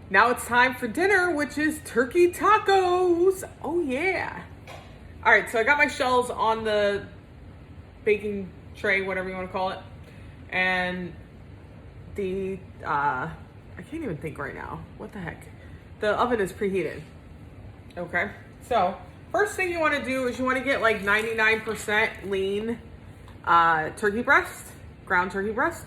Now it's time for dinner, which is turkey tacos. Oh yeah. All right, so I got my shells on the baking tray, whatever you want to call it. And I can't even think right now. What the heck? The oven is preheated. Okay, so first thing you want to do is you want to get like 99% lean turkey breast, ground turkey breast,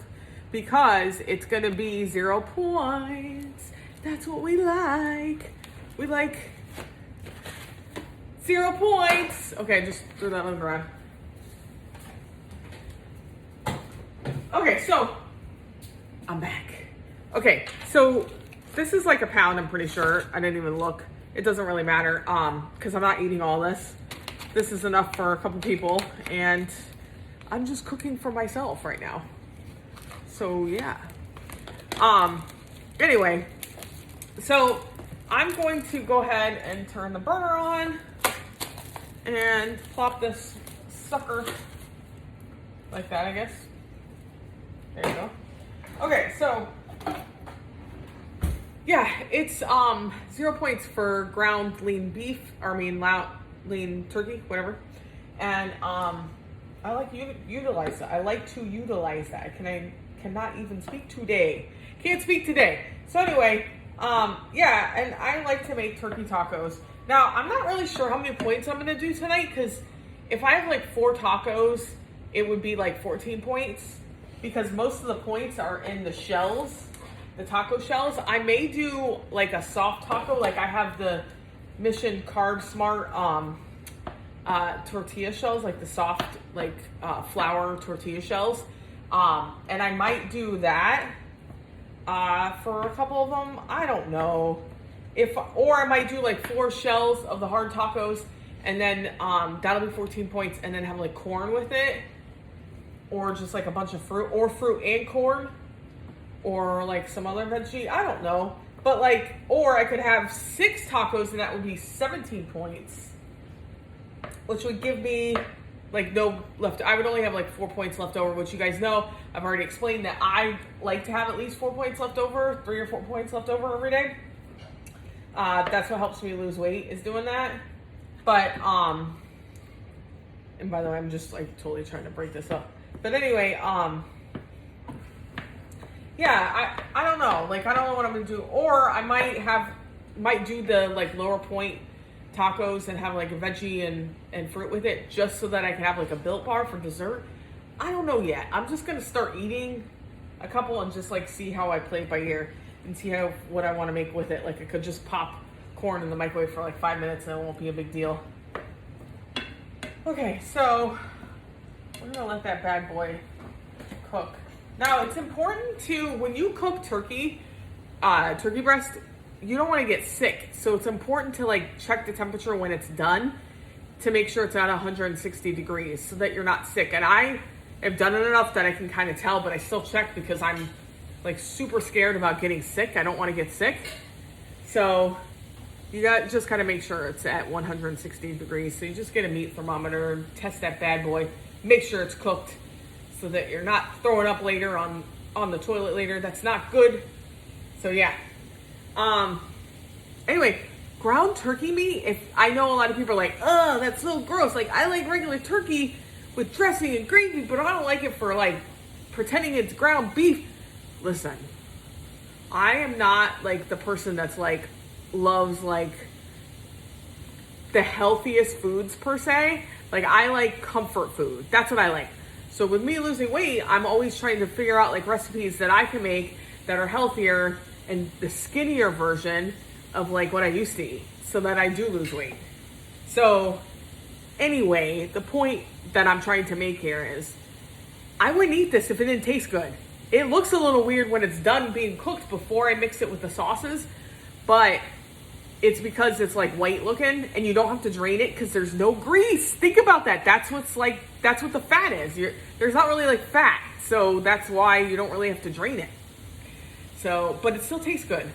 because it's going to be 0 points. That's what we like. We like 0 points. Okay, just throw that on the ground. Okay, so I'm back. Okay, so this is like a pound, I'm pretty sure. I didn't even look. It doesn't really matter because I'm not eating all this. This is enough for a couple people, and I'm just cooking for myself right now. So yeah. Anyway, so I'm going to go ahead and turn the burner on and plop this sucker like that, I guess. There you go. Okay, so yeah, it's 0 points for ground lean beef, lean turkey, whatever. And I like utilize that. I like to utilize that. Cannot even speak today. Can't speak today. So anyway, yeah, and I like to make turkey tacos. Now, I'm not really sure how many points I'm gonna do tonight, because if I have like 4 tacos, it would be like 14 points, because most of the points are in the shells, the taco shells. I may do like a soft taco, like I have the Mission Carb Smart tortilla shells, like the soft, like flour tortilla shells. And I might do that for a couple of them. I don't know. Or I might do like 4 shells of the hard tacos, and then that'll be 14 points, and then have like corn with it, or just like a bunch of fruit, or fruit and corn, or like some other veggie. I don't know. But like, or I could have 6 tacos, and that would be 17 points, which would give me like no left. I would only have like 4 points left over, which you guys know. I've already explained that I like to have at least 4 points left over, 3 or 4 points left over every day. That's what helps me lose weight, is doing that. But, and by the way, I'm just like totally trying to break this up. But anyway, yeah, I don't know. Like, I don't know what I'm gonna do. Or I might do the like lower point tacos and have like a veggie and fruit with it, just so that I can have like a Built Bar for dessert. I don't know yet. I'm just gonna start eating a couple and just like see how I play it by ear, and see what I want to make with it. Like, I could just pop corn in the microwave for like 5 minutes and it won't be a big deal. Okay, so we're gonna let that bad boy cook. Now, it's important to, when you cook turkey breast, you don't want to get sick. So it's important to like check the temperature when it's done to make sure it's at 160 degrees so that you're not sick. And I have done it enough that I can kind of tell, but I still check because I'm like super scared about getting sick. I don't want to get sick. So you got just kind of make sure it's at 160 degrees. So you just get a meat thermometer and test that bad boy. Make sure it's cooked so that you're not throwing up later on the toilet later. That's not good. So yeah. Anyway, ground turkey meat, if I know a lot of people are like, oh, that's so gross. Like, I like regular turkey with dressing and gravy, but I don't like it for like pretending it's ground beef. Listen, I am not like the person that's like loves like the healthiest foods per se. Like, I like comfort food. That's what I like. So with me losing weight, I'm always trying to figure out like recipes that I can make that are healthier and the skinnier version of like what I used to eat, so that I do lose weight. So anyway, the point that I'm trying to make here is I wouldn't eat this if it didn't taste good. It looks a little weird when it's done being cooked before I mix it with the sauces, but it's because it's like white looking and you don't have to drain it because there's no grease. Think about that. That's what the fat is. There's not really like fat. So that's why you don't really have to drain it. So, but it still tastes good.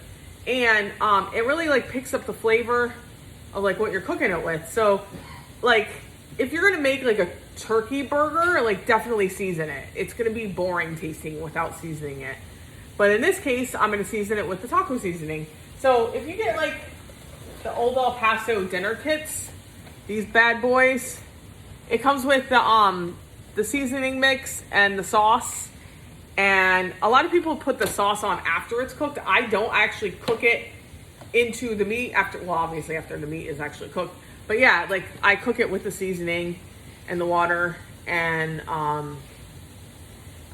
And it really like picks up the flavor of like what you're cooking it with. So like, if you're gonna make like a turkey burger, like definitely season it. It's gonna be boring tasting without seasoning it. But in this case, I'm gonna season it with the taco seasoning. So if you get like the Old El Paso dinner kits, these bad boys, it comes with the seasoning mix and the sauce. And a lot of people put the sauce on after it's cooked. I don't actually cook it into the meat after, well, obviously after the meat is actually cooked. But yeah, like I cook it with the seasoning and the water, and I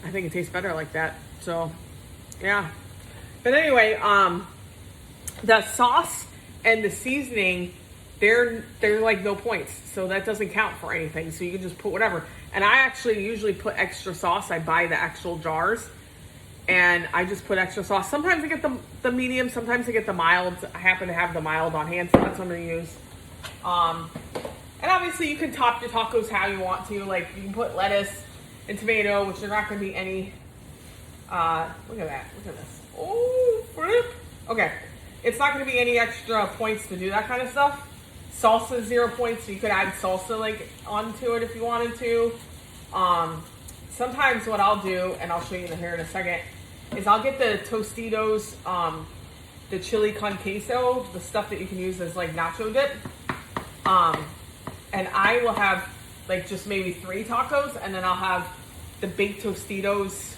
think it tastes better like that. So yeah. But anyway, the sauce and the seasoning, they're like no points. So that doesn't count for anything. So you can just put whatever. And I actually usually put extra sauce. I buy the actual jars and I just put extra sauce. Sometimes I get the medium, sometimes I get the mild. I happen to have the mild on hand, so that's what I'm gonna use. And obviously you can top your tacos how you want to. Like you can put lettuce and tomato, which are not gonna be any, look at that, look at this. Oh, flip. Okay, it's not gonna be any extra points to do that kind of stuff. Salsa is 0 points, so you could add salsa like onto it if you wanted to. Sometimes what I'll do, and I'll show you here in a second, is I'll get the Tostitos, the chili con queso, the stuff that you can use as like nacho dip. And I will have like just maybe 3 tacos, and then I'll have the baked Tostitos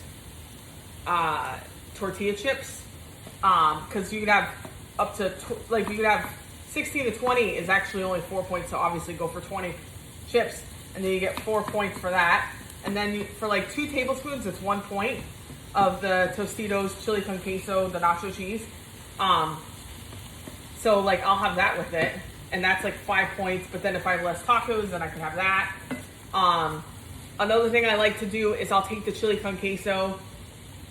tortilla chips. Because you could have up to, you could have 16 to 20 is actually only 4 points, so obviously go for 20 chips, and then you get 4 points for that. And then for like 2 tablespoons, it's 1 point of the Tostitos chili con queso, the nacho cheese. So like I'll have that with it, and that's like 5 points. But then if I have less tacos, then I can have that. Another thing I like to do is I'll take the chili con queso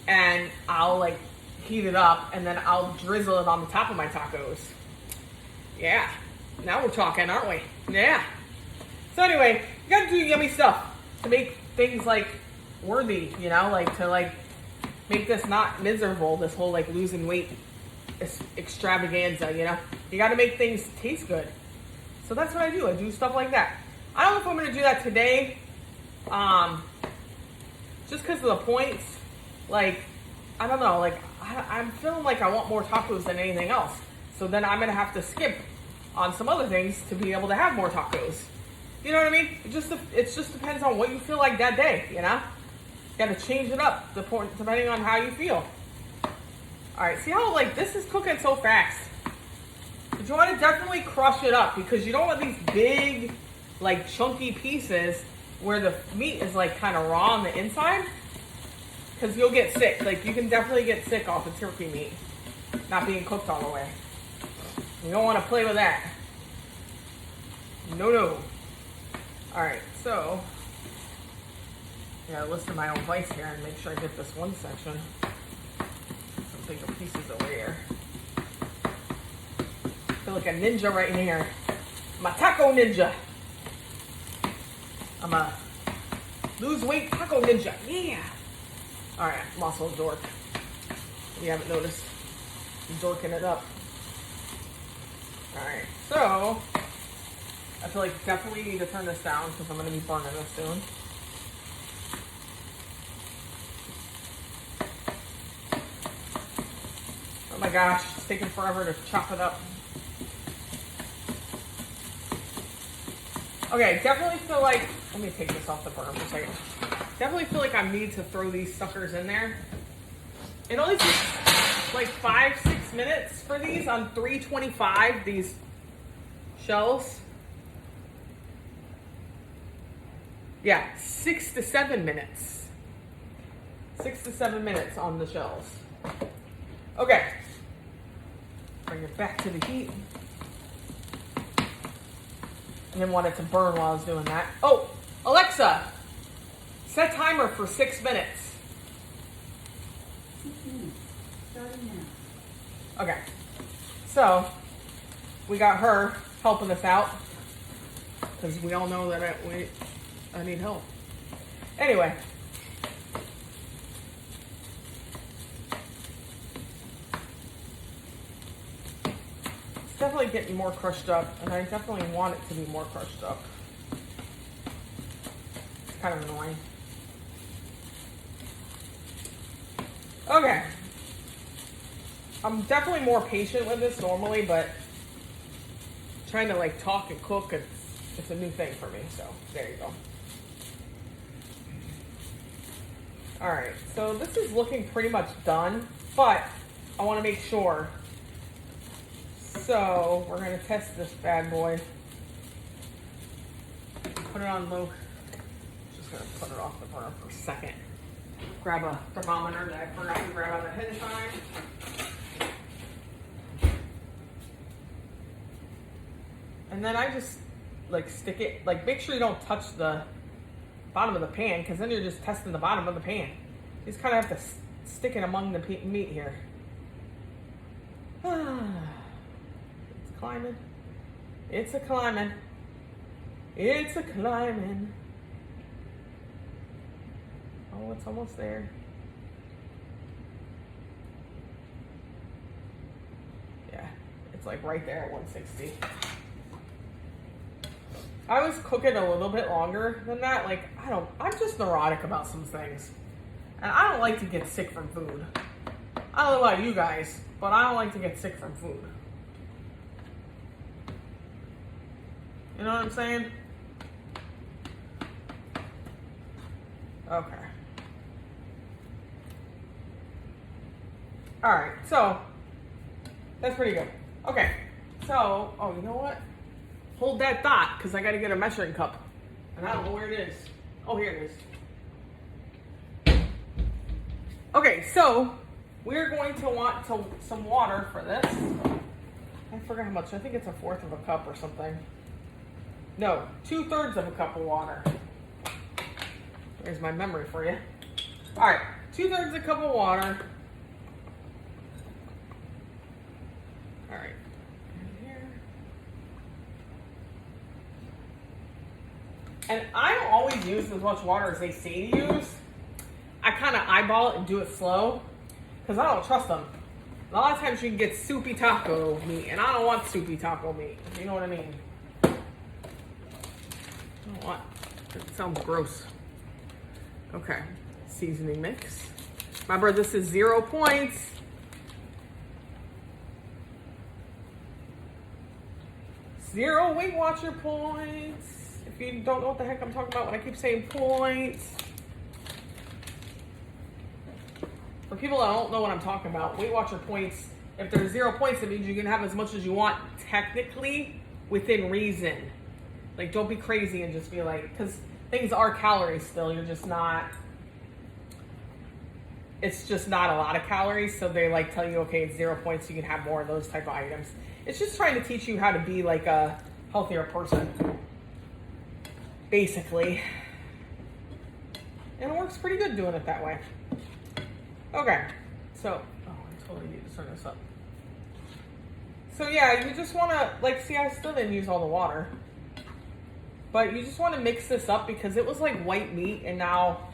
and I'll like heat it up, and then I'll drizzle it on the top of my tacos. Yeah, now we're talking, aren't we? Yeah. So anyway, you gotta do yummy stuff to make things like worthy, you know, like to like make this not miserable, this whole like losing weight extravaganza, you know. You gotta make things taste good. So that's what I do. I do stuff like that. I don't know if I'm gonna do that today, just because of the points. Like, I don't know, like I'm feeling like I want more tacos than anything else. So then I'm gonna have to skip on some other things to be able to have more tacos. You know what I mean? It just depends on what you feel like that day, you know? You gotta change it up depending on how you feel. Alright, see how like this is cooking so fast? But you want to definitely crush it up, because you don't want these big, like chunky pieces where the meat is like kind of raw on the inside. Because you'll get sick. Like you can definitely get sick off of turkey meat not being cooked all the way. You don't want to play with that. No. Alright, so I gotta listen to my own voice here and make sure I get this one section. Some bigger pieces over here. I feel like a ninja right here. I'm a taco ninja. I'm a lose weight taco ninja. Yeah. Alright, I'm also a dork. If you haven't noticed, I'm dorking it up. Alright, so I feel like definitely need to turn this down because I'm going to be burning this soon. Oh my gosh, it's taking forever to chop it up. Okay, definitely feel like, let me take this off the burner for a second. Definitely feel like I need to throw these suckers in there. It only takes like 5-6 minutes for these on 325, these shells. Yeah, 6 to 7 minutes. 6 to 7 minutes on the shells. Okay. Bring it back to the heat. I didn't want it to burn while I was doing that. Oh, Alexa, set timer for 6 minutes. Starting now. Okay. So, we got her helping us out. Because we all know that I need help. Anyway. It's definitely getting more crushed up, and I definitely want it to be more crushed up. It's kind of annoying. Okay. I'm definitely more patient with this normally, but trying to like talk and cook, it's a new thing for me. So there you go. All right, so this is looking pretty much done, but I want to make sure. So we're gonna test this bad boy. Put it on low. Just gonna put it off the burner for a second. Grab a thermometer that I forgot to grab out ahead of time. And then I just like stick it, like make sure you don't touch the bottom of the pan, because then you're just testing the bottom of the pan. You just kind of have to stick it among the meat here. It's climbing. It's a climbing. It's a climbing. Oh, it's almost there. Yeah, it's like right there at 160. I was cooking a little bit longer than that. Like, I'm just neurotic about some things. And I don't like to get sick from food. I don't know about you guys, but I don't like to get sick from food. You know what I'm saying? Okay. Alright, so that's pretty good. Okay, so, oh, you know what? Hold that thought, because I got to get a measuring cup. And I don't know where it is. Oh, here it is. Okay, so we're going to want some water for this. I forgot how much. I think it's 1/4 of a cup or something. No, 2/3 of a cup of water. There's my memory for you. All right, 2/3 of a cup of water. All right. And I don't always use as much water as they say to use. I kind of eyeball it and do it slow because I don't trust them. A lot of times you can get soupy taco meat, and I don't want soupy taco meat. You know what I mean? I don't want. It sounds gross. Okay, seasoning mix. Remember, this is 0 points. Zero Weight Watcher points. If you don't know what the heck I'm talking about when I keep saying points. For people that don't know what I'm talking about, Weight Watcher points, if there's 0 points, it means you can have as much as you want, technically, within reason. Like, don't be crazy and just be like, because things are calories still, you're just not, it's just not a lot of calories, so they like tell you, okay, it's 0 points, you can have more of those type of items. It's just trying to teach you how to be like a healthier person. Basically. And it works pretty good doing it that way. Okay. So, oh, I totally need to turn this up. So yeah, you just want to, like, see, I still didn't use all the water. But you just want to mix this up because it was like white meat, and now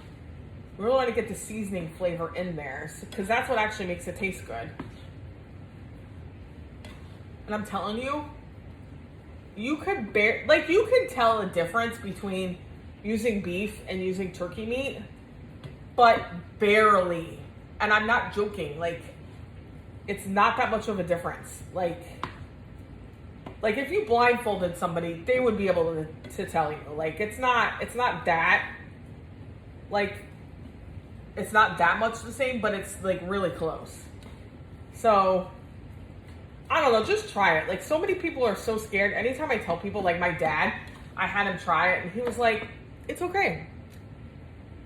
we really want to get the seasoning flavor in there because that's what actually makes it taste good. And I'm telling you, you could tell a difference between using beef and using turkey meat, but barely. And I'm not joking. Like, it's not that much of a difference. Like if you blindfolded somebody, they would be able to tell you. Like, it's not that, like, it's not that much the same, but it's like really close. So, I don't know, just try it. Like, so many people are so scared. Anytime I tell people, like my dad, I had him try it and he was like, it's okay.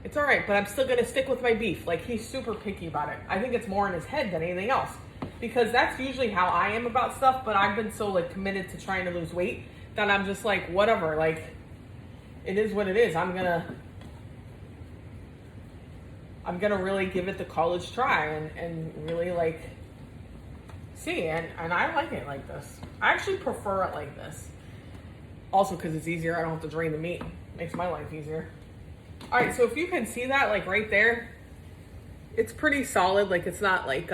It's all right, but I'm still gonna stick with my beef. Like, he's super picky about it. I think it's more in his head than anything else. Because that's usually how I am about stuff, but I've been so like committed to trying to lose weight that I'm just like, whatever, like, it is what it is. I'm gonna really give it the college try and really like see, and I like it like this. I actually prefer it like this. Also because it's easier, I don't have to drain the meat. Makes my life easier. All right, so if you can see that, like right there, it's pretty solid. Like, it's not like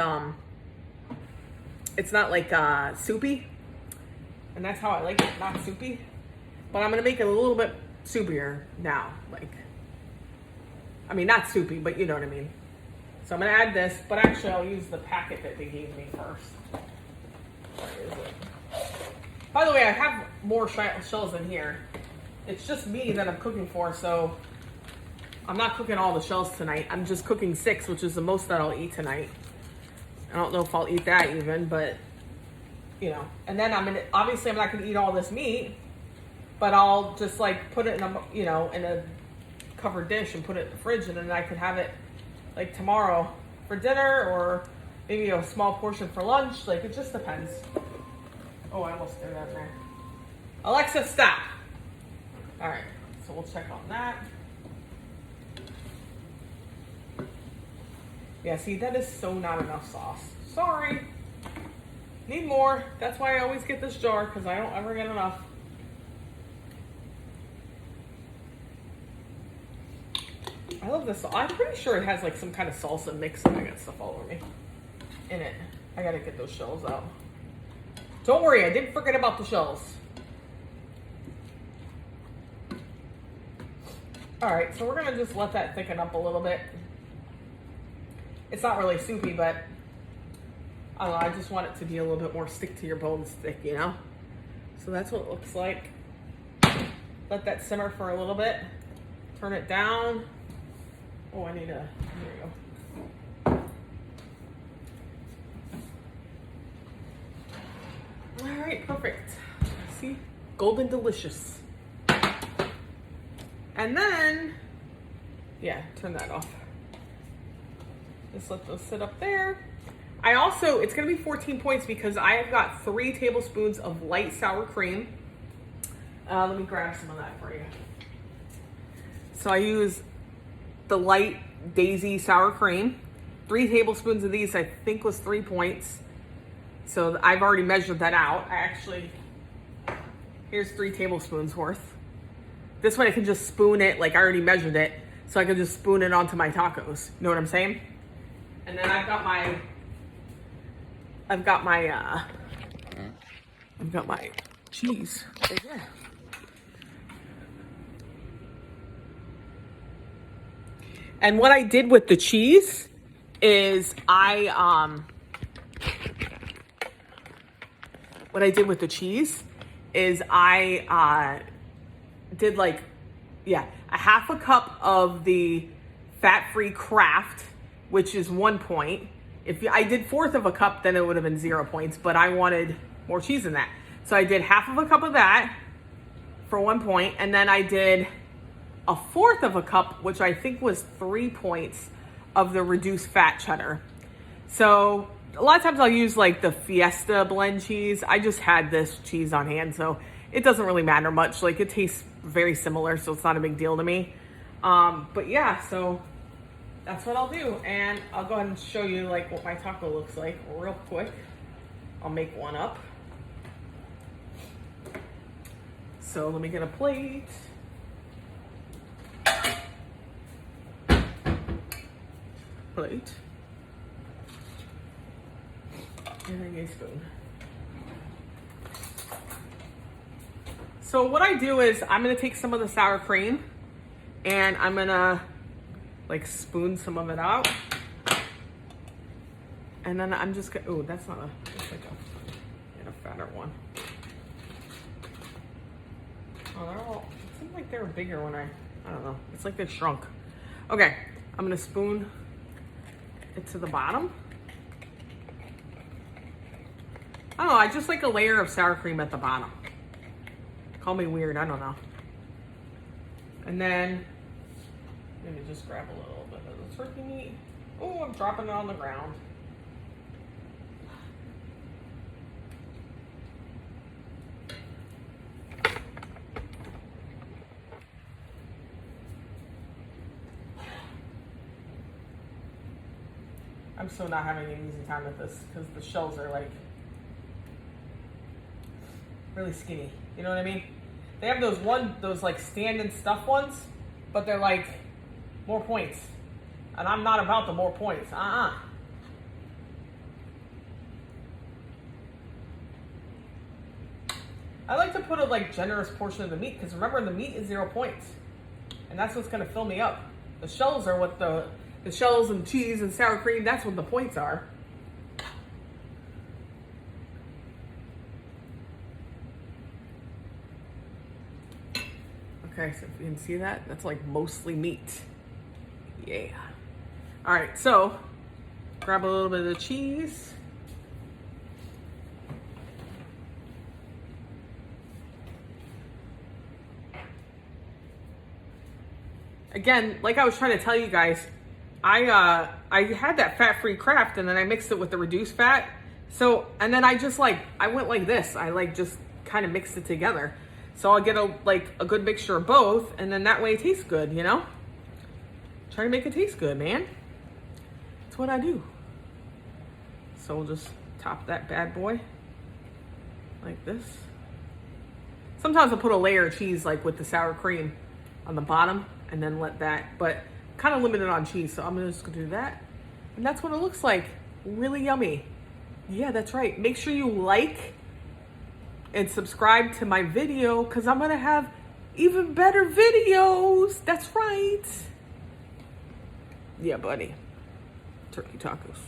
soupy, and that's how I like it, not soupy. But I'm gonna make it a little bit soupier now. Like, I mean, not soupy, but you know what I mean. So I'm gonna add this, but actually I'll use the packet that they gave me first. Where is it? By the way, I have more shells in here. It's just me that I'm cooking for, so I'm not cooking all the shells tonight. I'm just cooking 6, which is the most that I'll eat tonight. I don't know if I'll eat that even, but you know. And then obviously I'm not gonna eat all this meat, but I'll just like put it in a, you know, in a covered dish and put it in the fridge, and then I can have it like tomorrow for dinner, or maybe a small portion for lunch. Like, it just depends. Oh, I almost threw that in there. Alexa, stop. All right, so we'll check on that. Yeah, see, that is so not enough sauce. Sorry. Need more. That's why I always get this jar, because I don't ever get enough. I love this. I'm pretty sure it has like some kind of salsa mix, and I got stuff all over me in it. I gotta get those shells out. Don't worry, I didn't forget about the shells. All right, so we're gonna just let that thicken up a little bit. It's not really soupy, but I don't know, I just want it to be a little bit more stick to your bones thick, you know? So that's what it looks like. Let that simmer for a little bit. Turn it down. Oh, I need a, here we go. All right, perfect. See? Golden delicious. And then, yeah, turn that off. Just let those sit up there. I also, it's gonna be 14 points because I have got 3 tablespoons of light sour cream. Let me grab some of that for you. So I use the light Daisy sour cream. 3 tablespoons of these, I think, was 3 points. So I've already measured that out. Here's 3 tablespoons worth. This way I can just spoon it, like I already measured it, so I can just spoon it onto my tacos. You know what I'm saying? And then I've got my cheese right here. And what I did with the cheese is I did like, yeah, a half a cup of the fat-free Kraft, which is 1 point. If I did 1/4 of a cup, then it would have been 0 points, but I wanted more cheese in that. So I did half of a cup of that for 1 point, and then I did a 1/4 of a cup, which I think was 3 points, of the reduced fat cheddar. So a lot of times I'll use like the Fiesta blend cheese. I just had this cheese on hand, so it doesn't really matter much. Like, it tastes very similar, so it's not a big deal to me. But yeah, so that's what I'll do. And I'll go ahead and show you like what my taco looks like real quick. I'll make one up. So let me get a plate. And a spoon. So what I do is I'm gonna take some of the sour cream and I'm gonna like spoon some of it out. And then I'm just gonna, oh, that's not a, that's like a fatter one. Oh, they're all, it seems like they were bigger when I don't know. It's like they shrunk. Okay, I'm gonna spoon it to the bottom. I don't know, I just like a layer of sour cream at the bottom. Call me weird, I don't know. And then, maybe just grab a little bit of the turkey meat. Oh, I'm dropping it on the ground. I'm so not having an easy time with this because the shells are like really skinny. You know what I mean? They have those like stand and stuff ones, but they're like more points. And I'm not about the more points. I like to put a like generous portion of the meat because remember the meat is 0 points. And that's what's gonna fill me up. The shells are what the shells and cheese and sour cream, that's what the points are. Okay, so if you can see that, that's like mostly meat. Yeah. All right, so grab a little bit of the cheese. Again, like I was trying to tell you guys, I had that fat-free Kraft and then I mixed it with the reduced fat. So, and then I went like this. I like just kind of mixed it together. So I'll get a good mixture of both, and then that way it tastes good, you know? Try to make it taste good, man. That's what I do. So we'll just top that bad boy like this. Sometimes I'll put a layer of cheese like with the sour cream on the bottom and then let that, but kind of limited on cheese, so I'm just gonna do that. And that's what it looks like. Really yummy. Yeah, that's right. Make sure you like and subscribe to my video because I'm gonna have even better videos. That's right. Yeah, buddy. Turkey tacos.